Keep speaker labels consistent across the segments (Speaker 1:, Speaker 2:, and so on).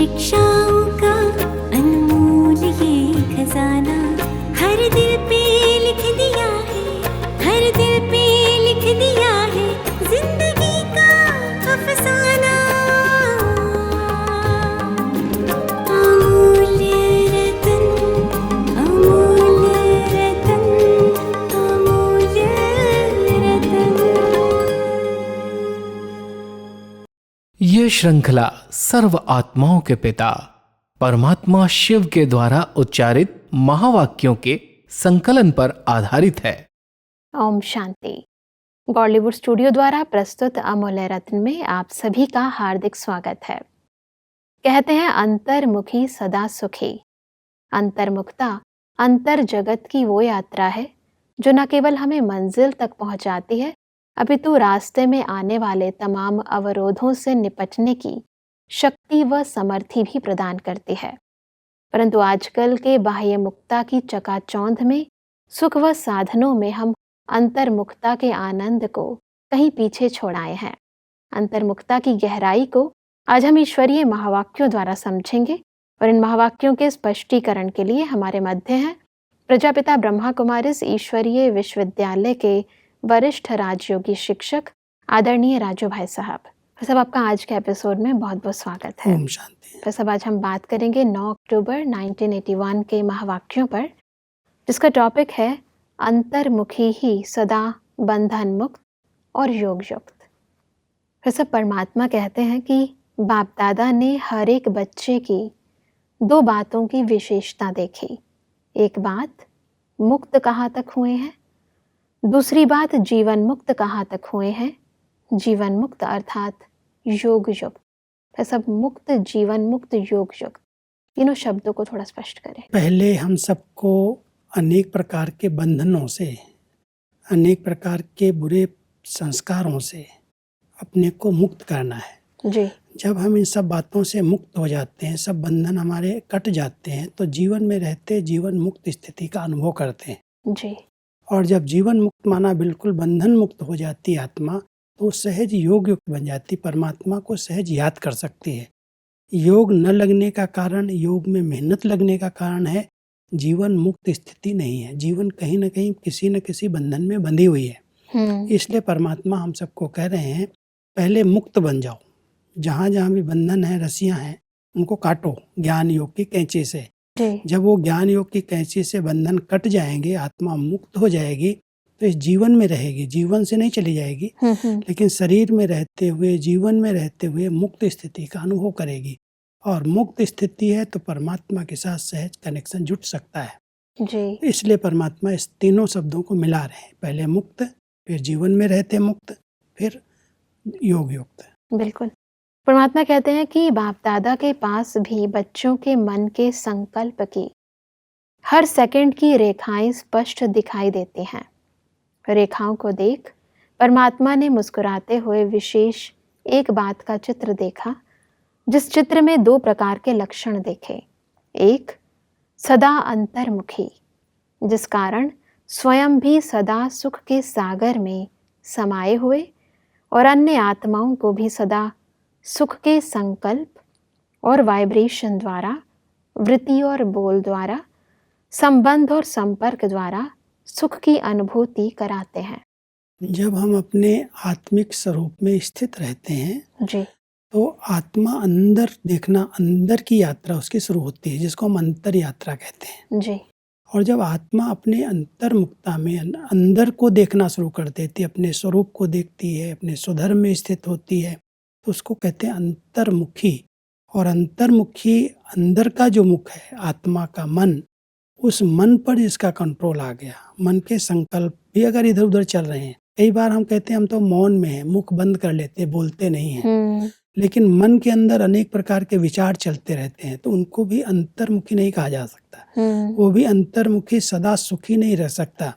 Speaker 1: शिक्षाओं का अनमोल ये खजाना हर दिल पे लिख दिया है, हर दिल पे लिख दिया है जिंदगी का अफसाना। अमूल्य रतन, अमूल्य रतन, अमूल्य रतन।
Speaker 2: ये श्रृंखला सर्व आत्माओं के पिता परमात्मा शिव के द्वारा उच्चारित महावाक्यों के संकलन पर आधारित है।
Speaker 3: ओम शांति। बॉलीवुड स्टूडियो द्वारा प्रस्तुत अमूल्य रत्न में आप सभी का हार्दिक स्वागत है। कहते हैं अंतर्मुखी सदा सुखी। अंतर्मुखता अंतर जगत की वो यात्रा है जो न केवल हमें मंजिल तक पहुंचाती है, अपितु रास्ते में आने वाले तमाम अवरोधों से निपटने की शक्ति व समर्थी भी प्रदान करती है। परंतु आजकल के बाह्य मुक्ता की चकाचौंध में, सुख व साधनों में हम अंतर्मुखता के आनंद को कहीं पीछे छोड़ आए हैं। अंतर्मुखता की गहराई को आज हम ईश्वरीय महावाक्यों द्वारा समझेंगे और इन महावाक्यों के स्पष्टीकरण के लिए हमारे मध्य हैं प्रजापिता ब्रह्मा कुमारीज ईश्वरीय विश्वविद्यालय के वरिष्ठ राजयोगी शिक्षक आदरणीय राजू भाई साहब। फिर सब आपका आज के एपिसोड में बहुत बहुत स्वागत है।
Speaker 4: ओम शांति।
Speaker 3: फिर सब आज हम बात करेंगे 9 अक्टूबर 1981 के महावाक्यों पर, जिसका टॉपिक है अंतर्मुखी ही सदा बंधन मुक्त और योग युक्त। फिर सब परमात्मा कहते हैं कि बाप दादा ने हर एक बच्चे की 2 बातों की विशेषता देखी। एक बात, मुक्त कहाँ तक हुए हैं। दूसरी बात, जीवन मुक्त कहाँ तक हुए हैं। जीवन मुक्त अर्थात योग युक्त। फिर सब मुक्त, जीवन मुक्त, योग युक्त, तीनों शब्दों को थोड़ा स्पष्ट करें।
Speaker 4: पहले हम सबको अनेक प्रकार के बंधनों से, अनेक प्रकार के बुरे संस्कारों से अपने को मुक्त करना है
Speaker 3: जी।
Speaker 4: जब हम इन सब बातों से मुक्त हो जाते हैं, सब बंधन हमारे कट जाते हैं, तो जीवन में रहते जीवन मुक्त स्थिति का अनुभव करते हैं
Speaker 3: जी।
Speaker 4: और जब जीवन मुक्त माना बिल्कुल बंधन मुक्त हो जाती आत्मा, तो सहज योग युक्त बन जाती, परमात्मा को सहज याद कर सकती है। योग न लगने का कारण, योग में मेहनत लगने का कारण है जीवन मुक्त स्थिति नहीं है। जीवन कहीं न कहीं किसी न किसी बंधन में बंधी हुई है। इसलिए परमात्मा हम सबको कह रहे हैं, पहले मुक्त बन जाओ। जहाँ जहाँ भी बंधन है, रस्सियाँ हैं, उनको काटो ज्ञान योग की कैंची से। जब वो ज्ञान योग की कैंची से बंधन कट जाएंगे, आत्मा मुक्त हो जाएगी, तो इस जीवन में रहेगी, जीवन से नहीं चली जाएगी, लेकिन शरीर में रहते हुए, जीवन में रहते हुए मुक्त स्थिति का अनुभव करेगी। और मुक्त स्थिति है तो परमात्मा के साथ सहज कनेक्शन जुट सकता है
Speaker 3: जी।
Speaker 4: इसलिए परमात्मा इस तीनों शब्दों को मिला रहे हैं, पहले मुक्त, फिर जीवन में रहते मुक्त, फिर योग युक्त।
Speaker 3: बिल्कुल। परमात्मा कहते हैं कि बाप दादा के पास भी बच्चों के मन के संकल्प की हर सेकंड की रेखाएं स्पष्ट दिखाई देती हैं। रेखाओं को देख परमात्मा ने मुस्कुराते हुए विशेष एक बात का चित्र देखा, जिस चित्र में 2 प्रकार के लक्षण देखे। एक, सदा अंतर्मुखी, जिस कारण स्वयं भी सदा सुख के सागर में समाये हुए और अन्य आत्माओं को भी सदा सुख के संकल्प और वाइब्रेशन द्वारा, वृत्ति और बोल द्वारा, संबंध और संपर्क द्वारा सुख की अनुभूति कराते हैं।
Speaker 4: जब हम अपने आत्मिक स्वरूप में स्थित रहते हैं
Speaker 3: जी।
Speaker 4: तो आत्मा अंदर देखना, अंदर की यात्रा उसकी शुरू होती है, जिसको हम अंतर यात्रा कहते हैं।
Speaker 3: जी।
Speaker 4: और जब आत्मा अपने अंतर्मुखता में अंदर को देखना शुरू कर देती है, अपने स्वरूप को देखती है, अपने स्वधर्म में स्थित होती है, तो उसको कहते हैं अंतर्मुखी। और अंतर्मुखी अंदर का जो मुख है, आत्मा का मन, उस मन पर जिसका कंट्रोल आ गया, मन के संकल्प भी अगर इधर उधर चल रहे हैं, कई बार हम कहते हैं हम तो मौन में हैं, मुख बंद कर लेते हैं, बोलते नहीं हैं, लेकिन मन के अंदर अनेक प्रकार के विचार चलते रहते हैं, तो उनको भी अंतर्मुखी नहीं कहा जा सकता। वो भी अंतर्मुखी सदा सुखी नहीं रह सकता।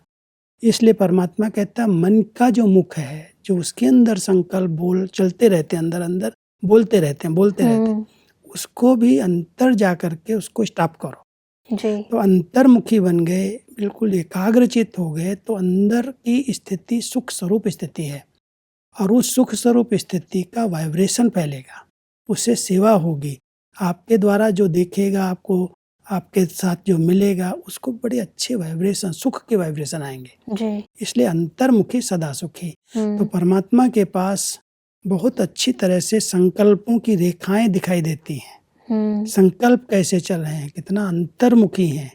Speaker 4: इसलिए परमात्मा कहता है मन का जो मुख है, जो उसके अंदर संकल्प बोल चलते रहते हैं, अंदर अंदर बोलते रहते हैं, उसको भी अंतर जा करके उसको स्टॉप करो
Speaker 3: जी।
Speaker 4: तो अंतर्मुखी बन गए, बिल्कुल एकाग्रचित हो गए, तो अंदर की स्थिति सुख स्वरूप स्थिति है और उस सुख स्वरूप स्थिति का वाइब्रेशन फैलेगा, उससे सेवा होगी, आपके द्वारा जो देखेगा, आपको आपके साथ जो मिलेगा, उसको बड़े अच्छे वाइब्रेशन, सुख के वाइब्रेशन आएंगे।
Speaker 3: जी।
Speaker 4: इसलिए अंतर्मुखी सदा सुखी। तो
Speaker 3: हम्म।
Speaker 4: परमात्मा के पास बहुत अच्छी तरह से संकल्पों की रेखाएं दिखाई देती हैं। संकल्प कैसे चल रहे हैं, कितना अंतर्मुखी हैं।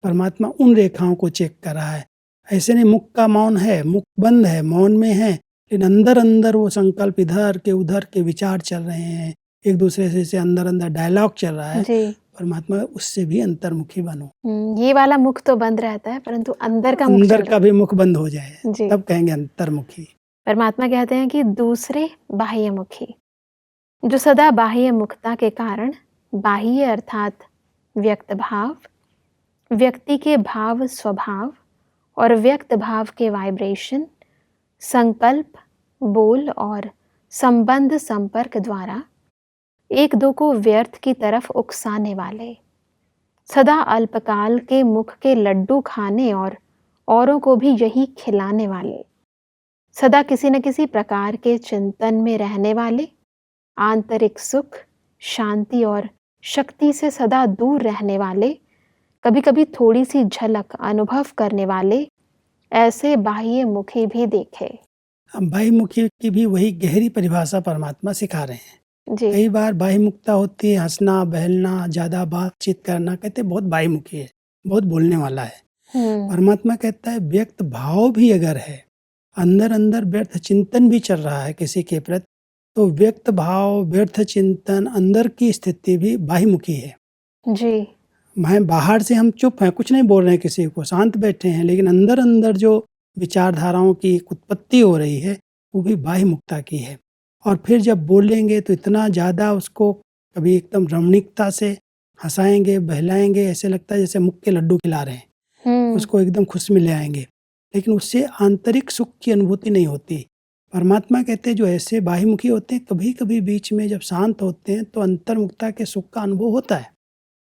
Speaker 4: परमात्मा उन रेखाओं को चेक कर रहा है। ऐसे नहीं मुख का मौन है, मुख बंद है, मौन में है, लेकिन अंदर अंदर वो संकल्प इधर के उधर के विचार चल रहे हैं, एक दूसरे से अंदर अंदर डायलॉग चल रहा है।
Speaker 3: जी।
Speaker 4: परमात्मा उससे भी अंतर्मुखी बनो।
Speaker 3: ये वाला मुख तो बंद रहता है, परंतु अंदर का मुख
Speaker 4: अंदर का भी मुख बंद हो जाए,
Speaker 3: जी।
Speaker 4: तब कहेंगे अंतर्मुखी।
Speaker 3: परमात्मा कहते हैं कि दूसरे बाह्यमुखी, जो सदा बाह्य मुखता के कारण बाह्य अर्थात व्यक्त भाव, व्यक्ति के भाव स्वभाव और व्यक्त भाव के वाइब्रेशन, संकल्प, बोल और संबंध संपर्क द्वारा एक दो को व्यर्थ की तरफ उकसाने वाले, सदा अल्पकाल के मुख के लड्डू खाने और औरों को भी यही खिलाने वाले, सदा किसी न किसी प्रकार के चिंतन में रहने वाले, आंतरिक सुख, शांति और शक्ति से सदा दूर रहने वाले, कभी कभी थोड़ी सी झलक अनुभव करने वाले, ऐसे बाह्य मुखी भी देखे।
Speaker 4: अब बाह्यमुखी की भी वही गहरी परिभाषा परमात्मा सिखा रहे हैं।
Speaker 3: जी।
Speaker 4: कई बार बाह्यमुखता होती है हंसना, बहलना, ज्यादा बातचीत करना, कहते बहुत बाह्यमुखी है, बहुत बोलने वाला है। परमात्मा कहता है व्यक्त भाव भी अगर है, अंदर अंदर व्यर्थ चिंतन भी चल रहा है किसी के प्रति, तो व्यक्त भाव, व्यर्थ चिंतन, अंदर की स्थिति भी बाह्यमुखी है।
Speaker 3: जी।
Speaker 4: मैं बाहर से हम चुप हैं, कुछ नहीं बोल रहे हैं, किसी को शांत बैठे हैं, लेकिन अंदर अंदर जो विचारधाराओं की उत्पत्ति हो रही है वो भी बाह्यमुखता की है। और फिर जब बोलेंगे तो इतना ज़्यादा उसको कभी एकदम रमणीकता से हंसाएंगे, बहलाएंगे, ऐसे लगता है जैसे मुख के लड्डू खिला रहे हैं, उसको एकदम खुश में ले आएंगे, लेकिन उससे आंतरिक सुख की अनुभूति नहीं होती। परमात्मा कहते हैं जो ऐसे बाह्यमुखी होते हैं, कभी कभी बीच में जब शांत होते हैं तो अंतर्मुखता के सुख का अनुभव होता है,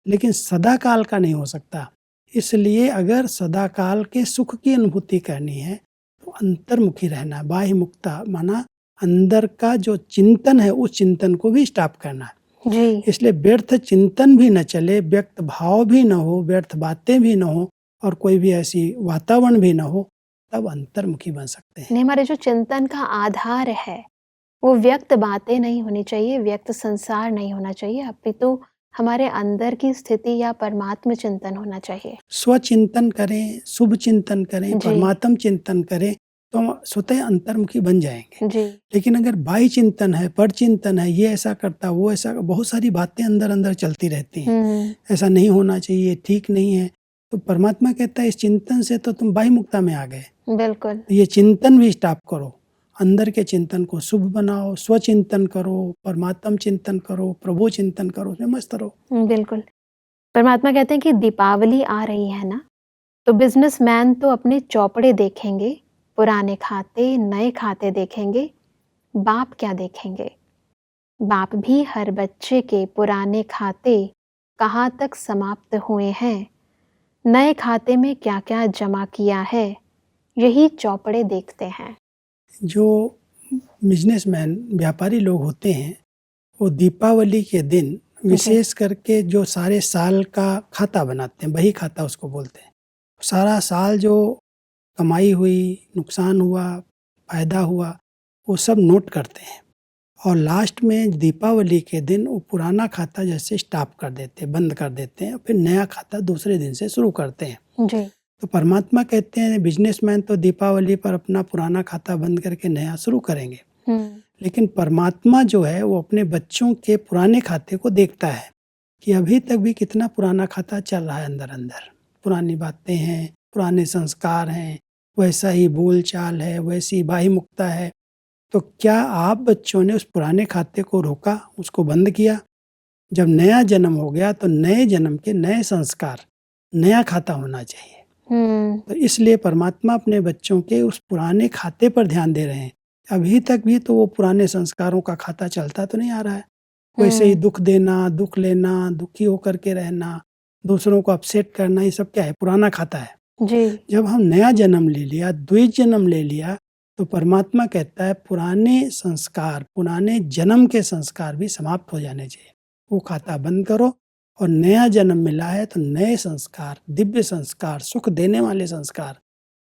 Speaker 4: लेकिन सदा काल का नहीं हो सकता। इसलिए अगर सदा काल के सुख की अनुभूति करनी है तो अंतर्मुखी रहना। बाह्यमुखता माना अंदर का जो चिंतन है उस चिंतन को भी स्टॉप करना है।
Speaker 3: जी।
Speaker 4: इसलिए व्यर्थ चिंतन भी न चले, व्यक्त भाव भी न हो, व्यर्थ बातें भी न हो और कोई भी ऐसी वातावरण भी न हो, तब अंतर्मुखी बन सकते हैं।
Speaker 3: हमारे जो चिंतन का आधार है वो व्यक्त बातें नहीं होनी चाहिए, व्यक्त संसार नहीं होना चाहिए, अपितु हमारे अंदर की स्थिति या परमात्म चिंतन होना चाहिए।
Speaker 4: स्वचिंतन करें, शुभ चिंतन करें, परमात्म चिंतन करें तो हम स्वतः अंतर्मुखी बन जाएंगे।
Speaker 3: जी।
Speaker 4: लेकिन अगर बाह्य चिंतन है, पर चिंतन है, ये ऐसा करता, वो ऐसा, बहुत सारी बातें अंदर अंदर चलती रहती हैं, ऐसा नहीं होना चाहिए, ठीक नहीं है, तो परमात्मा कहता है इस चिंतन से तो तुम बाह्यमुखता में आ गए।
Speaker 3: बिल्कुल।
Speaker 4: ये चिंतन भी स्टॉप करो, अंदर के चिंतन को शुभ बनाओ, स्वचिंतन करो, परमात्म चिंतन करो, प्रभु चिंतन करो, उसमें मस्त रहो।
Speaker 3: बिल्कुल। परमात्मा कहते हैं कि दीपावली आ रही है ना, तो बिजनेसमैन तो अपने चौपड़े देखेंगे, पुराने खाते, नए खाते देखेंगे, बाप क्या देखेंगे? बाप भी हर बच्चे के पुराने खाते कहाँ तक समाप्त हुए हैं, नए खाते में क्या क्या जमा किया है, यही चौपड़े देखते हैं।
Speaker 4: जो बिजनेसमैन, व्यापारी लोग होते हैं, वो दीपावली के दिन विशेष करके जो सारे साल का खाता बनाते हैं, बही खाता उसको बोलते हैं। सारा साल जो कमाई हुई, नुकसान हुआ, फायदा हुआ, वो सब नोट करते हैं और लास्ट में दीपावली के दिन वो पुराना खाता जैसे स्टॉप कर देते हैं, बंद कर देते हैं, और फिर नया खाता दूसरे दिन से शुरू करते हैं।
Speaker 3: जी।
Speaker 4: तो परमात्मा कहते हैं बिजनेसमैन तो दीपावली पर अपना पुराना खाता बंद करके नया शुरू करेंगे, लेकिन परमात्मा जो है वो अपने बच्चों के पुराने खाते को देखता है कि अभी तक भी कितना पुराना खाता चल रहा है, अंदर अंदर पुरानी बातें हैं, पुराने संस्कार हैं, वैसा ही बोल चाल है, वैसी बाह्यमुखता है। तो क्या आप बच्चों ने उस पुराने खाते को रोका, उसको बंद किया? जब नया जन्म हो गया तो नए जन्म के नए संस्कार, नया खाता होना चाहिए। तो इसलिए परमात्मा अपने बच्चों के उस पुराने खाते पर ध्यान दे रहे हैं। अभी तक भी तो वो पुराने संस्कारों का खाता चलता तो नहीं आ रहा है, वैसे ही दुख देना, दुख लेना, दुखी होकर के रहना, दूसरों को अपसेट करना, ये सब क्या है? पुराना खाता है।
Speaker 3: जी।
Speaker 4: जब हम नया जन्म ले लिया, द्विज जन्म ले लिया, तो परमात्मा कहता है पुराने संस्कार, पुराने जन्म के संस्कार भी समाप्त हो जाने चाहिए, वो खाता बंद करो और नया जन्म मिला है तो नए संस्कार, दिव्य संस्कार, सुख देने वाले संस्कार,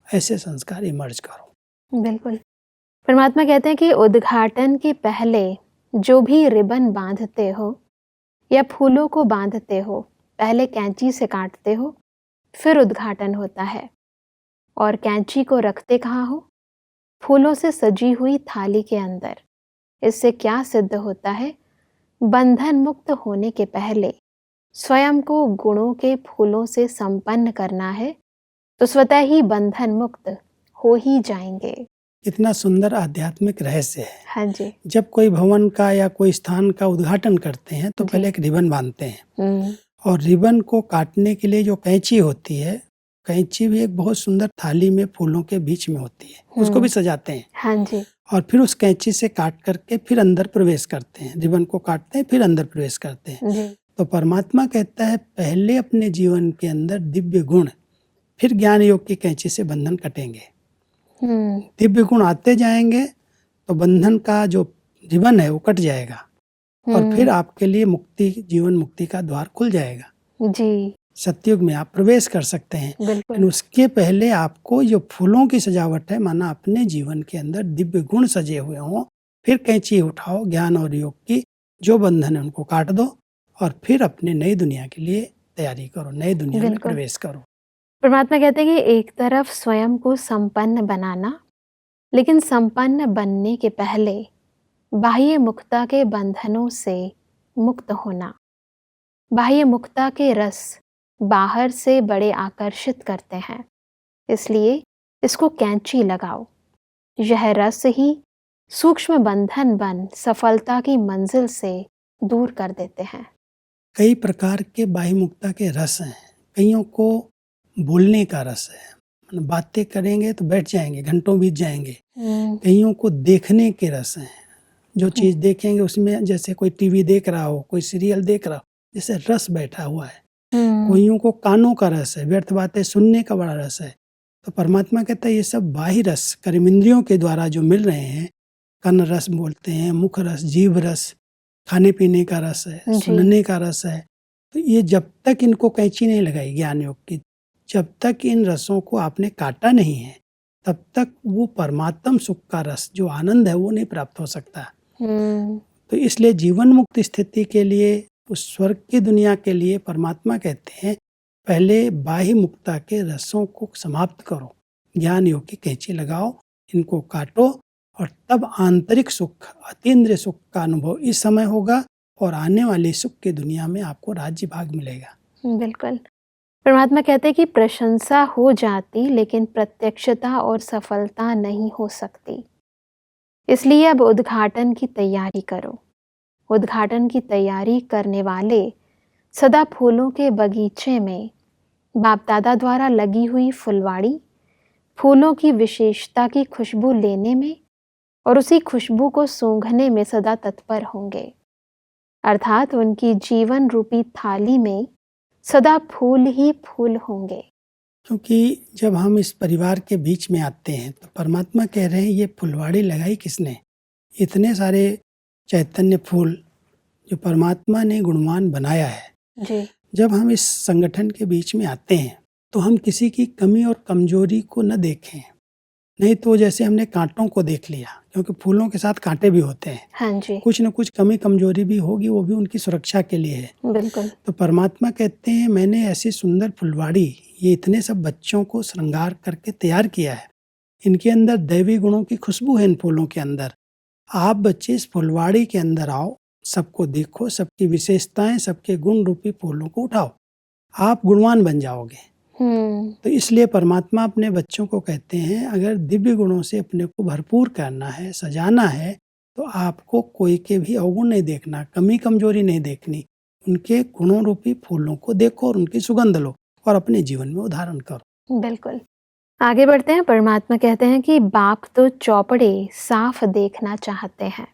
Speaker 4: ऐसे संस्कार इमर्ज करो।
Speaker 3: बिल्कुल। परमात्मा कहते हैं कि उद्घाटन के पहले जो भी रिबन बांधते हो या फूलों को बांधते हो, पहले कैंची से काटते हो, फिर उद्घाटन होता है। और कैंची को रखते कहाँ हो? फूलों से सजी हुई थाली के अंदर। इससे क्या सिद्ध होता है? बंधन मुक्त होने के पहले स्वयं को गुणों के फूलों से संपन्न करना है, तो स्वतः ही बंधन मुक्त हो ही जाएंगे।
Speaker 4: इतना सुंदर आध्यात्मिक रहस्य है।
Speaker 3: हाँ जी।
Speaker 4: जब कोई भवन का या कोई स्थान का उद्घाटन करते हैं तो
Speaker 3: जी।
Speaker 4: पहले एक रिबन बांधते हैं और रिबन को काटने के लिए जो कैंची होती है, कैंची भी एक बहुत सुंदर थाली में फूलों के बीच में होती है, उसको भी सजाते हैं।
Speaker 3: हाँ जी।
Speaker 4: और फिर उस कैंची से काट करके फिर अंदर प्रवेश करते हैं, रिबन को काटते हैं फिर अंदर प्रवेश करते हैं।
Speaker 3: जी।
Speaker 4: तो परमात्मा कहता है पहले अपने जीवन के अंदर दिव्य गुण, फिर ज्ञान योग की कैंची से बंधन कटेंगे। दिव्य गुण आते जाएंगे तो बंधन का जो रिबन है वो कट जाएगा और फिर आपके लिए मुक्ति, जीवन मुक्ति का द्वार खुल जाएगा जी। सतयुग में आप प्रवेश कर सकते हैं। लेकिन उसके पहले आपको जो फूलों की सजावट है, माना अपने जीवन के अंदर दिव्य गुण सजे हुए हों, फिर कैंची उठाओ ज्ञान और योग की, जो बंधन है उनको काट दो और फिर अपने नई दुनिया के लिए तैयारी करो, नई दुनिया में प्रवेश करो।
Speaker 3: परमात्मा कहते हैं कि एक तरफ स्वयं को संपन्न बनाना, लेकिन संपन्न बनने के पहले बाह्य मुक्ता के बंधनों से मुक्त होना। बाह्य मुक्ता के रस बाहर से बड़े आकर्षित करते हैं, इसलिए इसको कैंची लगाओ। यह रस ही सूक्ष्म बंधन बन सफलता की मंजिल से दूर कर देते हैं।
Speaker 4: कई प्रकार के बाह्य मुक्ता के रस हैं। कईयों को बोलने का रस है, बातें करेंगे तो बैठ जाएंगे, घंटों बीत जाएंगे। कईयों को देखने के रस हैं, जो चीज देखेंगे उसमें, जैसे कोई टीवी देख रहा हो, कोई सीरियल देख रहा हो, जैसे रस बैठा हुआ है। कोइयों को कानों का रस है, व्यर्थ बातें सुनने का बड़ा रस है। तो परमात्मा कहता है ये सब बाह्य रस कर्मेंद्रियों के द्वारा जो मिल रहे हैं, कर्ण रस बोलते हैं, मुख रस, जीभ रस, खाने पीने का रस है, सुनने का रस है। तो ये जब तक इनको कैंची नहीं लगाई ज्ञान योग की, जब तक इन रसों को आपने काटा नहीं है, तब तक वो परमात्म सुख का रस जो आनंद है वो नहीं प्राप्त हो सकता। तो इसलिए जीवन मुक्त स्थिति के लिए, उस स्वर्ग की दुनिया के लिए परमात्मा कहते हैं पहले बाह्य मुक्ता के रसों को समाप्त करो, ज्ञान योग की कैंची लगाओ, इनको काटो और तब आंतरिक सुख, अतीन्द्रिय सुख का अनुभव इस समय होगा और आने वाली सुख की दुनिया में आपको राज्य भाग मिलेगा।
Speaker 3: बिल्कुल। परमात्मा कहते हैं कि प्रशंसा हो जाती लेकिन प्रत्यक्षता और सफलता नहीं हो सकती, इसलिए अब उद्घाटन की तैयारी करो। उद्घाटन की तैयारी करने वाले सदा फूलों के बगीचे में बाप दादा द्वारा लगी हुई फुलवाड़ी, फूलों की विशेषता की खुशबू लेने में और उसी खुशबू को सूंघने में सदा तत्पर होंगे। अर्थात उनकी जीवन रूपी थाली में सदा फूल ही फूल होंगे।
Speaker 4: क्योंकि जब हम इस परिवार के बीच में आते हैं तो परमात्मा कह रहे हैं ये फुलवाड़ी लगाई किसने? इतने सारे चैतन्य फूल जो परमात्मा ने गुणवान बनाया है
Speaker 3: जी।
Speaker 4: जब हम इस संगठन के बीच में आते हैं तो हम किसी की कमी और कमजोरी को न देखें, नहीं तो जैसे हमने कांटों को देख लिया, क्योंकि फूलों के साथ कांटे भी होते हैं।
Speaker 3: हाँ जी।
Speaker 4: कुछ न कुछ कमी कमजोरी भी होगी, वो भी उनकी सुरक्षा के लिए है।
Speaker 3: बिल्कुल।
Speaker 4: तो परमात्मा कहते हैं मैंने ऐसी सुंदर फुलवाड़ी, ये इतने सब बच्चों को श्रृंगार करके तैयार किया है, इनके अंदर दैवी गुणों की खुशबू है इन फूलों के अंदर। आप बच्चे इस फुलवाड़ी के अंदर आओ, सबको देखो, सबकी विशेषताएं, सबके गुण रूपी फूलों को उठाओ, आप गुणवान बन जाओगे। तो इसलिए परमात्मा अपने बच्चों को कहते हैं अगर दिव्य गुणों से अपने को भरपूर करना है, सजाना है, तो आपको कोई के भी अवगुण नहीं देखना, कमी कमजोरी नहीं देखनी, उनके गुणों रूपी फूलों को देखो और उनकी सुगंध लो और अपने जीवन में उदाहरण करो।
Speaker 3: बिल्कुल। आगे बढ़ते हैं। परमात्मा कहते हैं कि बाप तो चौपड़े साफ देखना चाहते हैं,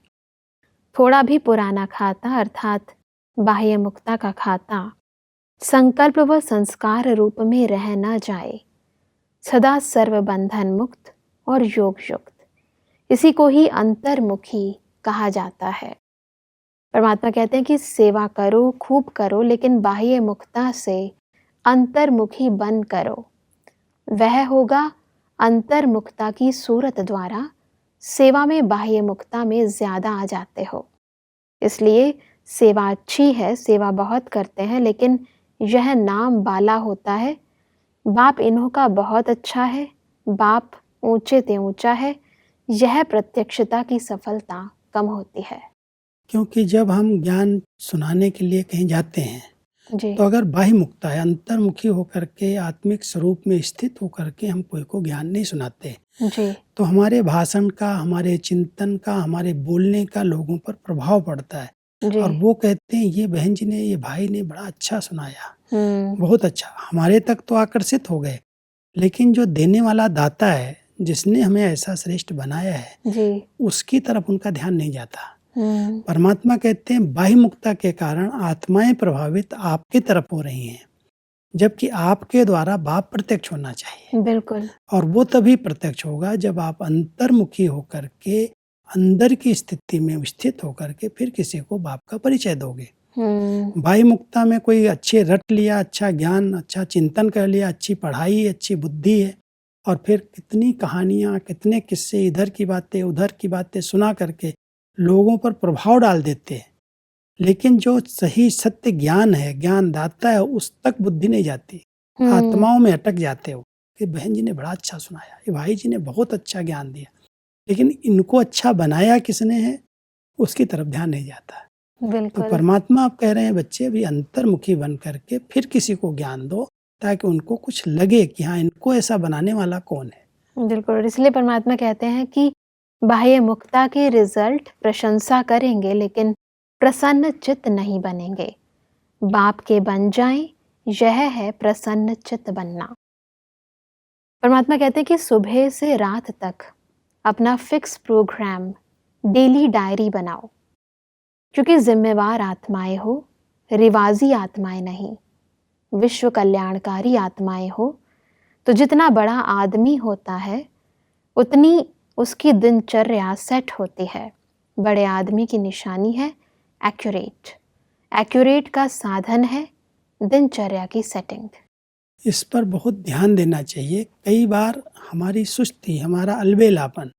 Speaker 3: थोड़ा भी पुराना खाता अर्थात बाह्य मुक्ता का खाता संकल्प व संस्कार रूप में रह न जाए, सदा सर्व बंधन मुक्त और योग युक्त। इसी को ही अंतर्मुखी कहा जाता है। परमात्मा कहते हैं कि सेवा करो, खूब करो, लेकिन बाह्य मुक्ता से अंतर्मुखी बन करो। वह होगा अंतर्मुक्ता की सूरत द्वारा सेवा में बाह्य मुक्ता में ज्यादा आ जाते हो। इसलिए सेवा अच्छी है, सेवा बहुत करते हैं, लेकिन यह नाम बाला होता है। बाप इन्हों का बहुत अच्छा है, बाप ऊंचे ते ऊंचा है, यह प्रत्यक्षता की सफलता कम होती है।
Speaker 4: क्योंकि जब हम ज्ञान सुनाने के लिए कहीं जाते हैं
Speaker 3: जी
Speaker 4: तो अगर बाह्य मुक्ता है, अंतर्मुखी होकर के आत्मिक स्वरूप में स्थित होकर के हम कोई को ज्ञान नहीं सुनाते,
Speaker 3: जी
Speaker 4: तो हमारे भाषण का, हमारे चिंतन का, हमारे बोलने का लोगों पर प्रभाव पड़ता है।
Speaker 3: जी
Speaker 4: और वो कहते हैं ये बहन जी ने, ये भाई ने बड़ा अच्छा सुनाया,
Speaker 3: हम्म
Speaker 4: बहुत अच्छा, हमारे तक तो आकर्षित हो गए। लेकिन जो देने वाला दाता है, जिसने हमें ऐसा श्रेष्ठ बनाया है,
Speaker 3: जी
Speaker 4: उसकी तरफ उनका ध्यान नहीं जाता।
Speaker 3: हम्म
Speaker 4: परमात्मा कहते हैं बाह्य मुक्ता के कारण आत्माएं प्रभावित आपके तरफ हो रही हैं, जबकि आपके द्वारा बाप प्रत्यक्ष होना चाहिए।
Speaker 3: बिल्कुल
Speaker 4: और वो तभी प्रत्यक्ष होगा जब आप अंतर्मुखी होकर के, अंदर की स्थिति में स्थित होकर के फिर किसी को बाप का परिचय दोगे। बाह्य मुक्ता में कोई अच्छे रट लिया, अच्छा ज्ञान, अच्छा चिंतन कर लिया, अच्छी पढ़ाई, अच्छी बुद्धि है, और फिर कितनी कहानियाँ, कितने किस्से, इधर की बातें उधर की बातें सुना करके लोगों पर प्रभाव डाल देते हैं। लेकिन जो सही सत्य ज्ञान है, ज्ञान दाता है, उस तक बुद्धि नहीं जाती, आत्माओं में अटक जाते हो कि बहन जी ने बड़ा अच्छा सुनाया, ये भाई जी ने बहुत अच्छा ज्ञान दिया, लेकिन इनको अच्छा बनाया किसने है, उसकी तरफ ध्यान नहीं जाता। तो
Speaker 3: बिल्कुल
Speaker 4: परमात्मा आप कह रहे हैं बच्चे अभी अंतर्मुखी बन करके फिर किसी को ज्ञान दो, ताकि उनको कुछ लगे कि हाँ, इनको ऐसा बनाने वाला कौन है।
Speaker 3: बिल्कुल। और इसलिए परमात्मा कहते हैं कि बाह्य मुक्ता के रिजल्ट प्रशंसा करेंगे, लेकिन प्रसन्न चित्त नहीं बनेंगे। बाप के बन जाएं, यह है प्रसन्न चित्त बनना। परमात्मा कहते हैं कि सुबह से रात तक अपना फिक्स प्रोग्राम, डेली डायरी बनाओ, क्योंकि जिम्मेवार आत्माएं हो, रिवाजी आत्माएं नहीं, विश्व कल्याणकारी आत्माएं हो। तो जितना बड़ा आदमी होता है उतनी उसकी दिनचर्या सेट होती है। बड़े आदमी की निशानी है एक्यूरेट, एक्यूरेट का साधन है दिनचर्या की सेटिंग।
Speaker 4: इस पर बहुत ध्यान देना चाहिए। कई बार हमारी सुस्ती, हमारा अलबेलापन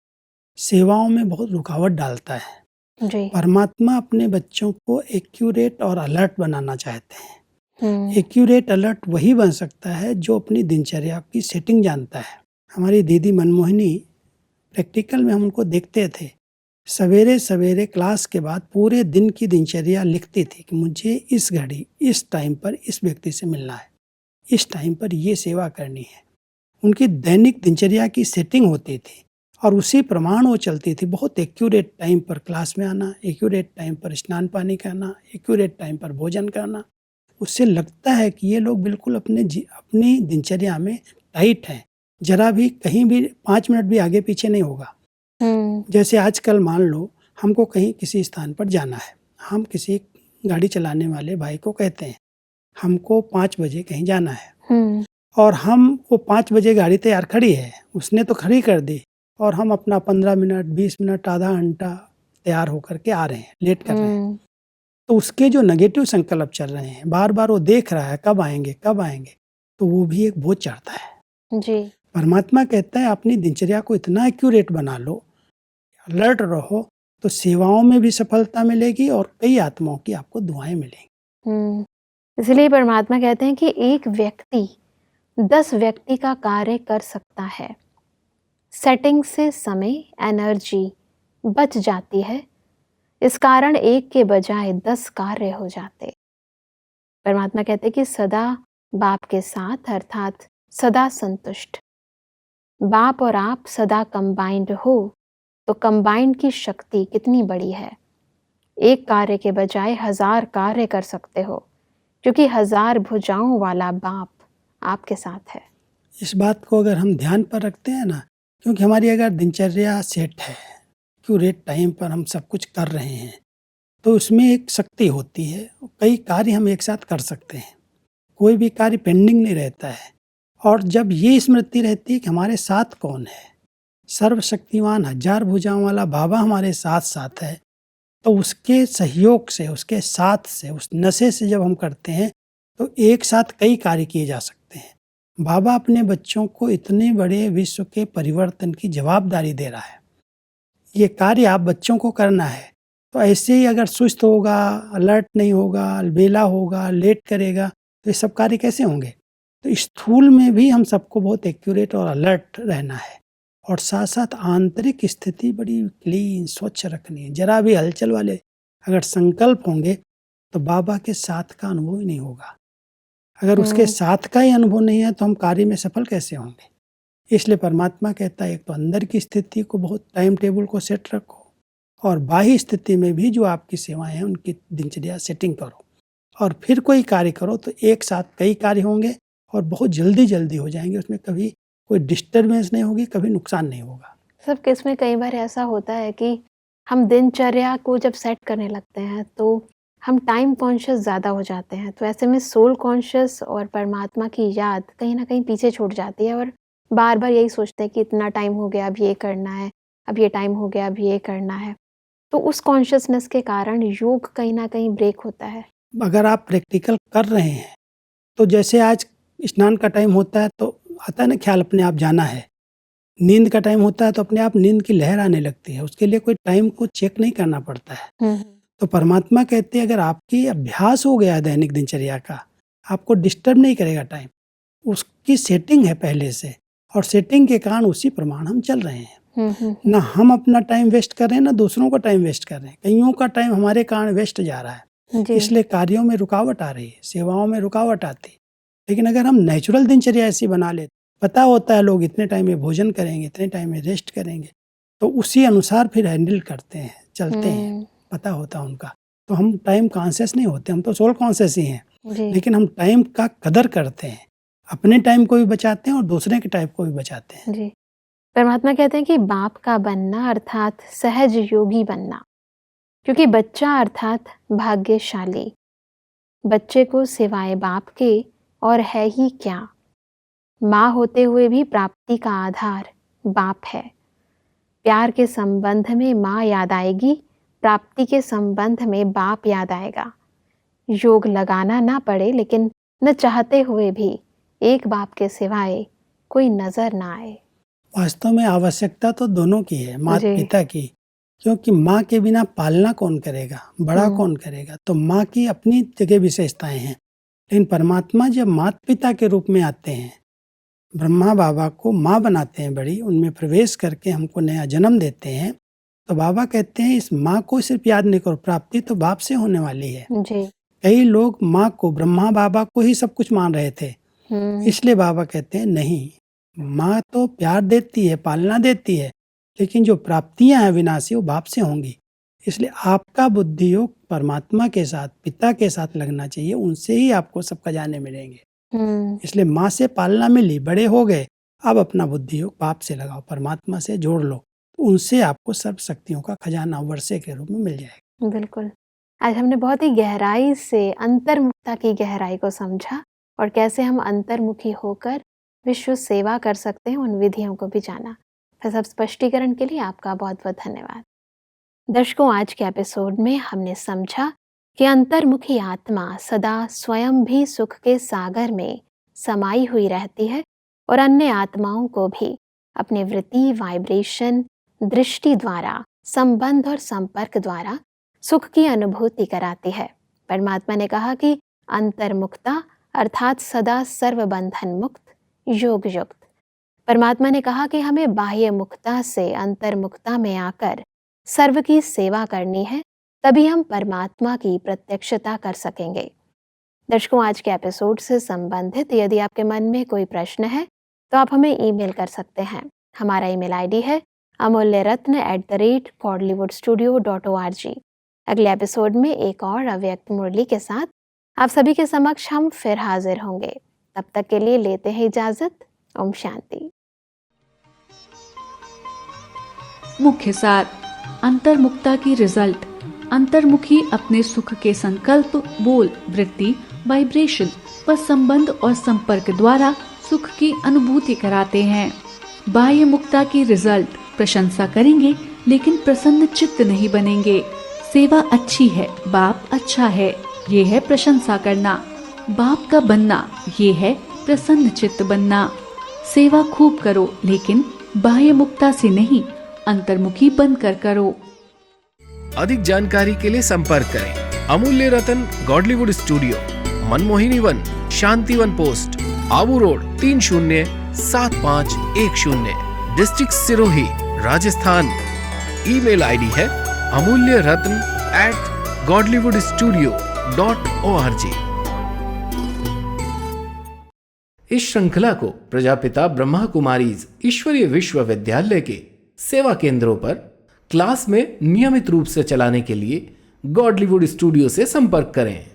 Speaker 4: सेवाओं में बहुत रुकावट डालता है।
Speaker 3: जी
Speaker 4: परमात्मा अपने बच्चों को एक्यूरेट और अलर्ट बनाना चाहते हैं। एक्यूरेट अलर्ट वही बन सकता है जो अपनी दिनचर्या की सेटिंग जानता है। हमारी दीदी मनमोहिनी, प्रैक्टिकल में हम उनको देखते थे, सवेरे सवेरे क्लास के बाद पूरे दिन की दिनचर्या लिखती थी कि मुझे इस घड़ी, इस टाइम पर इस व्यक्ति से मिलना है, इस टाइम पर ये सेवा करनी है। उनकी दैनिक दिनचर्या की सेटिंग होती थी और उसी प्रमाण वो चलती थी। बहुत एक्यूरेट टाइम पर क्लास में आना, एक्यूरेट टाइम पर स्नान पानी करना, एक्यूरेट टाइम पर भोजन करना। उससे लगता है कि ये लोग बिल्कुल अपनी दिनचर्या में टाइट हैं, जरा भी कहीं भी 5 मिनट भी आगे पीछे नहीं होगा। जैसे आजकल मान लो हमको कहीं किसी स्थान पर जाना है, हम किसी गाड़ी चलाने वाले भाई को कहते हैं हमको 5 बजे कहीं जाना है, और हम वो 5 बजे गाड़ी तैयार खड़ी है, उसने तो खड़ी कर दी, और हम अपना 15 मिनट, 20 मिनट, आधा घंटा तैयार होकर के आ रहे हैं, लेट कर रहे हैं। तो उसके जो नेगेटिव संकल्प चल रहे हैं, बार बार वो देख रहा है कब आएंगे कब आएंगे, तो वो भी एक बोझ चढ़ता है।
Speaker 3: जी
Speaker 4: परमात्मा कहता है अपनी दिनचर्या को इतना एक्यूरेट बना लो, अलर्ट रहो, तो सेवाओं में भी सफलता मिलेगी और कई आत्माओं की आपको दुआएं मिलेंगी।
Speaker 3: इसलिए परमात्मा कहते हैं कि एक व्यक्ति 10 व्यक्ति का कार्य कर सकता है। सेटिंग से समय, एनर्जी बच जाती है, इस कारण एक के बजाय 10 कार्य हो जाते। परमात्मा कहते हैं कि सदा बाप के साथ, अर्थात सदा संतुष्ट। बाप और आप सदा कंबाइंड हो तो कंबाइंड की शक्ति कितनी बड़ी है। एक कार्य के बजाय 1000 कार्य कर सकते हो, क्योंकि 1000 भुजाओं वाला बाप आपके साथ है।
Speaker 4: इस बात को अगर हम ध्यान पर रखते हैं ना, क्योंकि हमारी अगर दिनचर्या सेट है, एक्यूरेट टाइम पर हम सब कुछ कर रहे हैं, तो उसमें एक शक्ति होती है, कई कार्य हम एक साथ कर सकते हैं, कोई भी कार्य पेंडिंग नहीं रहता है। और जब ये स्मृति रहती है कि हमारे साथ कौन है, सर्वशक्तिमान 1000 भुजाओं वाला बाबा हमारे साथ साथ है, तो उसके सहयोग से, उसके साथ से, उस नशे से जब हम करते हैं तो एक साथ कई कार्य किए जा सकते हैं। बाबा अपने बच्चों को इतने बड़े विश्व के परिवर्तन की जवाबदारी दे रहा है, ये कार्य आप बच्चों को करना है। तो ऐसे ही अगर सुस्त होगा, अलर्ट नहीं होगा, अलबेला होगा, लेट करेगा, तो ये सब कार्य कैसे होंगे। तो स्थूल में भी हम सबको बहुत एक्यूरेट और अलर्ट रहना है, और साथ साथ आंतरिक स्थिति बड़ी क्लीन, स्वच्छ रखनी है। जरा भी हलचल वाले अगर संकल्प होंगे तो बाबा के साथ का अनुभव ही नहीं होगा। अगर उसके साथ का ही अनुभव नहीं है तो हम कार्य में सफल कैसे होंगे। इसलिए परमात्मा कहता है, एक तो अंदर की स्थिति को बहुत टाइम टेबल को सेट रखो, और बाह्य स्थिति में भी जो आपकी सेवाएं हैं उनकी दिनचर्या सेटिंग करो, और फिर कोई कार्य करो तो एक साथ कई कार्य होंगे और बहुत जल्दी जल्दी हो जाएंगे। उसमें कभी कोई डिस्टर्बेंस नहीं होगी, कभी नुकसान नहीं होगा।
Speaker 3: सब केस में कई बार ऐसा होता है कि हम दिनचर्या को जब सेट करने लगते हैं तो हम टाइम कॉन्शियस ज़्यादा हो जाते हैं, तो ऐसे में सोल कॉन्शियस और परमात्मा की याद कहीं ना कहीं पीछे छूट जाती है, और बार बार यही सोचते हैं कि इतना टाइम हो गया, अब ये करना है, अब ये टाइम हो गया, अब ये करना है। तो उस कॉन्शियसनेस के कारण योग कहीं ना कहीं ब्रेक होता है।
Speaker 4: अगर आप प्रैक्टिकल कर रहे हैं तो जैसे आज स्नान का टाइम होता है तो आता है ना ख्याल अपने आप जाना है, नींद का टाइम होता है तो अपने आप नींद की लहर आने लगती है, उसके लिए कोई टाइम को चेक नहीं करना पड़ता है। तो परमात्मा कहते हैं, अगर आपकी अभ्यास हो गया दैनिक दिनचर्या का, आपको डिस्टर्ब नहीं करेगा टाइम, उसकी सेटिंग है पहले से, और सेटिंग के कारण उसी प्रमाण हम चल रहे हैं। ना हम अपना टाइम वेस्ट कर रहे हैं, ना दूसरों का टाइम वेस्ट कर रहे हैं। कईयों का टाइम हमारे कारण वेस्ट जा रहा है, इसलिए कार्यों में रुकावट आ रही है, सेवाओं में रुकावट आती है। लेकिन अगर हम नेचुरल दिनचर्या ऐसी बना लेते, पता होता है लोग इतने टाइम में भोजन करेंगे, इतने टाइम में रेस्ट करेंगे, तो उसी अनुसार फिर हैंडल करते हैं, चलते हैं, पता होता है उनका। तो हम टाइम कॉन्शियस नहीं होते, हम तो सोल कॉन्शियस ही हैं, लेकिन हम टाइम का कदर करते हैं, अपने टाइम को भी बचाते हैं और दूसरे के टाइम को भी बचाते हैं।
Speaker 3: जी, परमात्मा कहते हैं कि बाप का बनना अर्थात सहज योगी बनना, क्योंकि बच्चा अर्थात भाग्यशाली, बच्चे को सिवाय बाप के और है ही क्या। माँ होते हुए भी प्राप्ति का आधार बाप है। प्यार के संबंध में माँ याद आएगी, प्राप्ति के संबंध में बाप याद आएगा। योग लगाना ना पड़े, लेकिन न चाहते हुए भी एक बाप के सिवाय कोई नजर ना आए।
Speaker 4: वास्तव में आवश्यकता तो दोनों की है, माता पिता की, क्योंकि माँ के बिना पालना कौन करेगा, बड़ा कौन करेगा। तो माँ की अपनी जगह विशेषताएं हैं, लेकिन परमात्मा जब माता पिता के रूप में आते हैं, ब्रह्मा बाबा को माँ बनाते हैं बड़ी, उनमें प्रवेश करके हमको नया जन्म देते हैं, तो बाबा कहते हैं इस माँ को सिर्फ याद नहीं करो, प्राप्ति तो बाप से होने वाली है। कई लोग माँ को, ब्रह्मा बाबा को ही सब कुछ मान रहे थे, इसलिए बाबा कहते हैं नहीं, माँ तो प्यार देती है, पालना देती है, लेकिन जो प्राप्तियां हैं विनाशी वो बाप से होंगी। इसलिए आपका बुद्धि योग परमात्मा के साथ, पिता के साथ लगना चाहिए, उनसे ही आपको सब खजाने मिलेंगे। इसलिए माँ से पालना मिली, बड़े हो गए, अब अपना बुद्धि योग बाप से लगाओ, परमात्मा से जोड़ लो, तो उनसे आपको सर्व शक्तियों का खजाना वर्षे के रूप में मिल जाएगा।
Speaker 3: बिल्कुल, आज हमने बहुत ही गहराई से अंतर्मुखता की गहराई को समझा, और कैसे हम अंतर्मुखी होकर विश्व सेवा कर सकते हैं, उन विधियों को भी जाना। फिर सब स्पष्टीकरण के लिए आपका बहुत बहुत धन्यवाद। दर्शकों, आज के एपिसोड में हमने समझा कि अंतर्मुखी आत्मा सदा स्वयं भी सुख के सागर में समाई हुई रहती है, और अन्य आत्माओं को भी अपने वृत्ति, वाइब्रेशन, दृष्टि द्वारा, संबंध और संपर्क द्वारा सुख की अनुभूति कराती है। परमात्मा ने कहा कि अंतर्मुखता अर्थात सदा सर्वबंधन मुक्त, योग युक्त। परमात्मा ने कहा कि हमें बाह्य मुक्ता से अंतर्मुक्ता में आकर सर्व की सेवा करनी है, तभी हम परमात्मा की प्रत्यक्षता कर सकेंगे। दर्शकों, आज के एपिसोड से संबंधित यदि आपके मन में कोई प्रश्न है तो आप हमें ईमेल कर सकते हैं। हमारा ईमेल आईडी है amulyaratna@godlywoodstudio.org। अगले एपिसोड में एक और अव्यक्त मुरली के साथ आप सभी के समक्ष हम फिर हाजिर होंगे। तब तक के लिए लेते हैं इजाजत। ओम शांति।
Speaker 5: मुख्य सार, अंतर्मुक्ता की रिजल्ट। अंतर्मुखी अपने सुख के संकल्प, बोल, वृत्ति, वाइब्रेशन व संबंध और संपर्क द्वारा सुख की अनुभूति कराते हैं। बाह्य मुक्ता की रिजल्ट, प्रशंसा करेंगे लेकिन प्रसन्न चित्त नहीं बनेंगे, सेवा अच्छी है, बाप अच्छा है, ये है प्रशंसा करना। बाप का बनना, ये है प्रसन्न चित्त बनना। सेवा खूब करो, लेकिन बाह्य मुक्ता से नहीं, अंतर्मुखी बनकर करो।
Speaker 2: अधिक जानकारी के लिए संपर्क करें Amulya Ratan Godlywood studio, Manmohini Van, Shantivan post, Abu road 307510, district Sirohi, Rajasthan. Email ID है amulyaratn@godlywoodstudio.org। इस श्रृंखला को प्रजापिता ब्रह्मा कुमारीज ईश्वरीय विश्वविद्यालय के सेवा केंद्रों पर क्लास में नियमित रूप से चलाने के लिए गॉडलीवुड स्टूडियो से संपर्क करें।